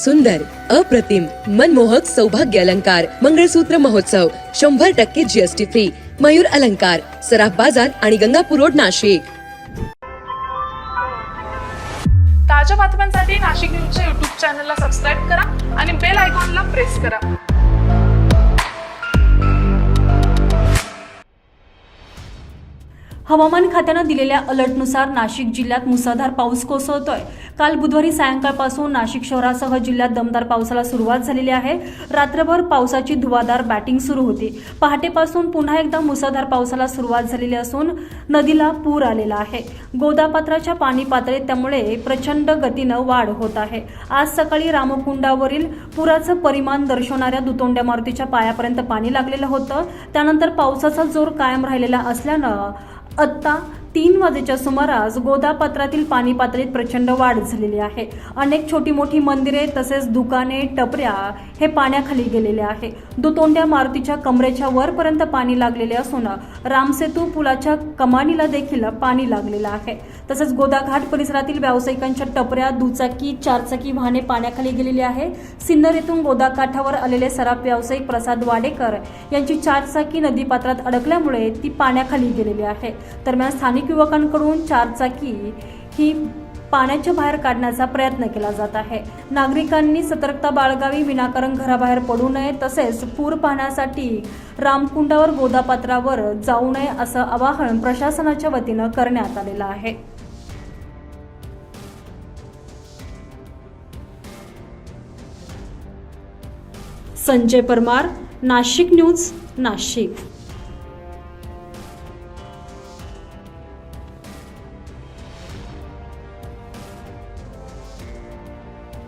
सुंदर, अप्रतिम, मनमोहक सौभाग्य अलंकार मंगळसूत्र महोत्सव 100% GST फ्री. मयूर अलंकार, सराफ बाजार आणि गंगापूर रोड, नाशिक. ताज्या बातम्यांसाठी नाशिक न्यूजच्या YouTube चॅनलला सबस्क्राईब करा आणि बेल आयकॉनला प्रेस करा. हवामान खात्यानं दिलेल्या अलर्टनुसार नाशिक जिल्ह्यात मुसळधार पाऊस कोसळतोय. काल बुधवारी सायंकाळपासून नाशिक शहरासह जिल्ह्यात दमदार पावसाला सुरुवात झालेली आहे. रात्रभर पावसाची धुवाधार बॅटिंग सुरू होती. पहाटेपासून पुन्हा एकदा मुसळधार पावसाला सुरुवात झालेली असून नदीला पूर आलेला आहे. गोदापात्राच्या पाणी पातळीत त्यामुळे प्रचंड गतीनं वाढ होत आहे. आज सकाळी रामकुंडावरील पुराचं परिमाण दर्शवणाऱ्या दुतोंड्या मारुतीच्या पायापर्यंत पाणी लागलेलं होतं. त्यानंतर पावसाचा जोर कायम राहिलेला असल्यानं आत्ता 3 वाजेच्या सुमारास गोदापात्रातील पाणी पातळीत प्रचंड वाढ झालेली आहे. अनेक छोटी मोठी मंदिरे तसेच दुकाने, टपऱ्या हे पाण्याखाली गेलेले आहे. दुतोंड्या मारुतीच्या कमरेच्या वरपर्यंत पाणी लागलेले असून रामसेतू पुलाच्या कमानीला देखील पाणी लागलेलं आहे. तसेच गोदाघाट परिसरातील व्यावसायिकांच्या टपऱ्या, दुचाकी, चारचाकी वाहने पाण्याखाली गेलेली आहे. सिन्नर येथून गोदाकाठावर आलेले सराफ व्यावसायिक प्रसाद वाडेकर यांची चारचाकी नदीपात्रात अडकल्यामुळे ती पाण्याखाली गेलेली आहे. दरम्यान स्थानिक युवकांकडून चारचाकी ही पाण्याच्या बाहेर काढण्याचा प्रयत्न केला जात आहे. नागरिकांनी सतर्कता बाळगावी, विनाकारण घराबाहेर पडू नये तसेच पूर पाहण्यासाठी रामकुंडावर गोदापात्रावर जाऊ नये असं आवाहन प्रशासनाच्या वतीनं करण्यात आलेलं आहे. संजय परमार, नाशिक न्यूज, नाशिक.